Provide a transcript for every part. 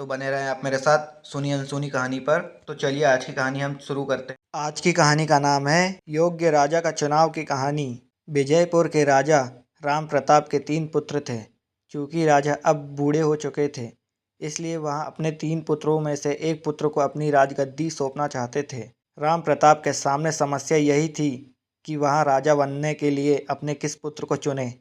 तो बने रहें आप मेरे साथ सुनी अनसुनी कहानी पर। तो चलिए आज की कहानी हम शुरू करते हैं। आज की कहानी का नाम है योग्य राजा का चुनाव की कहानी। विजयपुर के राजा राम प्रताप के 3 पुत्र थे। चूंकि राजा अब बूढ़े हो चुके थे, इसलिए वह अपने 3 पुत्रों में से एक पुत्र को अपनी राजगद्दी सौंपना चाहते थे। राम प्रताप के सामने समस्या यही थी कि वह राजा बनने के लिए अपने किस पुत्र को चुने।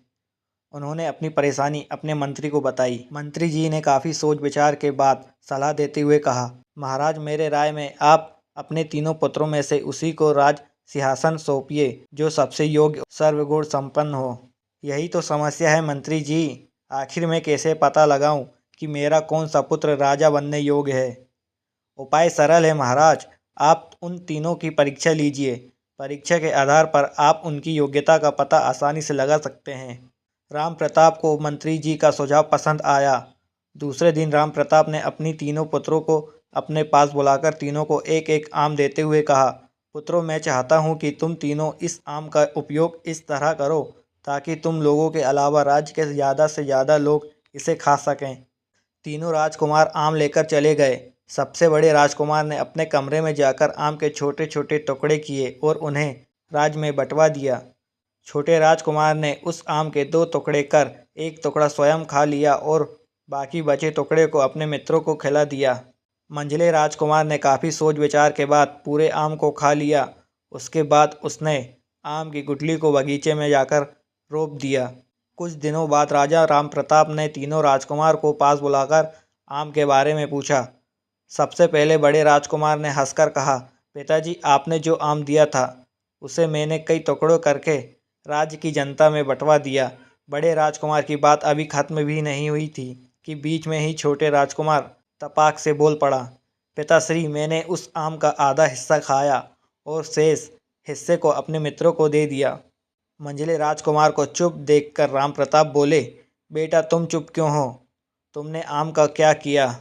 उन्होंने अपनी परेशानी अपने मंत्री को बताई। मंत्री जी ने काफ़ी सोच विचार के बाद सलाह देते हुए कहा, महाराज मेरे राय में आप अपने तीनों पुत्रों में से उसी को राज सिंहासन सौंपिए जो सबसे योग्य सर्वगुण संपन्न हो। यही तो समस्या है मंत्री जी, आखिर मैं कैसे पता लगाऊं कि मेरा कौन सा पुत्र राजा बनने योग्य है। उपाय सरल है महाराज, आप उन तीनों की परीक्षा लीजिए। परीक्षा के आधार पर आप उनकी योग्यता का पता आसानी से लगा सकते हैं। राम प्रताप को मंत्री जी का सुझाव पसंद आया। दूसरे दिन राम प्रताप ने अपनी तीनों पुत्रों को अपने पास बुलाकर तीनों को एक एक आम देते हुए कहा, पुत्रों मैं चाहता हूँ कि तुम तीनों इस आम का उपयोग इस तरह करो ताकि तुम लोगों के अलावा राज्य के ज़्यादा से ज़्यादा लोग इसे खा सकें। तीनों राजकुमार आम लेकर चले गए। सबसे बड़े राजकुमार ने अपने कमरे में जाकर आम के छोटे छोटे टुकड़े किए और उन्हें राज में बंटवा दिया। छोटे राजकुमार ने उस आम के 2 टुकड़े कर एक टुकड़ा स्वयं खा लिया और बाकी बचे टुकड़े को अपने मित्रों को खिला दिया। मंझले राजकुमार ने काफ़ी सोच विचार के बाद पूरे आम को खा लिया। उसके बाद उसने आम की गुठली को बगीचे में जाकर रोप दिया। कुछ दिनों बाद राजा राम प्रताप ने तीनों राजकुमार को पास बुलाकर आम के बारे में पूछा। सबसे पहले बड़े राजकुमार ने हंसकर कहा, पिताजी आपने जो आम दिया था उसे मैंने कई टुकड़ों करके राज्य की जनता में बंटवा दिया। बड़े राजकुमार की बात अभी खत्म भी नहीं हुई थी कि बीच में ही छोटे राजकुमार तपाक से बोल पड़ा, पिताश्री मैंने उस आम का आधा हिस्सा खाया और शेष हिस्से को अपने मित्रों को दे दिया। मंझले राजकुमार को चुप देखकर राम प्रताप बोले, बेटा तुम चुप क्यों हो, तुमने आम का क्या किया।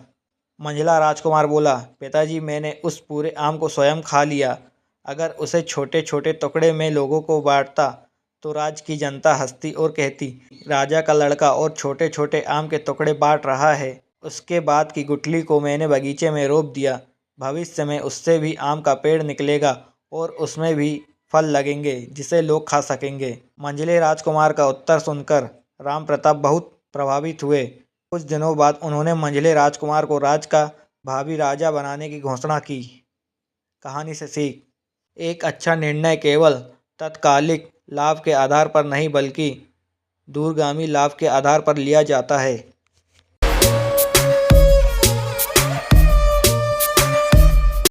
मंझला राजकुमार बोला, पिताजी मैंने उस पूरे आम को स्वयं खा लिया। अगर उसे छोटे छोटे टुकड़े में लोगों को बांटता तो राज्य की जनता हंसती और कहती, राजा का लड़का और छोटे छोटे आम के टुकड़े बांट रहा है। उसके बाद की गुठली को मैंने बगीचे में रोप दिया। भविष्य में उससे भी आम का पेड़ निकलेगा और उसमें भी फल लगेंगे जिसे लोग खा सकेंगे। मंझले राजकुमार का उत्तर सुनकर राम प्रताप बहुत प्रभावित हुए। कुछ दिनों बाद उन्होंने मंझले राजकुमार को राज्य का भावी राजा बनाने की घोषणा की। कहानी से सीख, एक अच्छा निर्णय केवल तत्कालिक लाभ के आधार पर नहीं बल्कि दूरगामी लाभ के आधार पर लिया जाता है।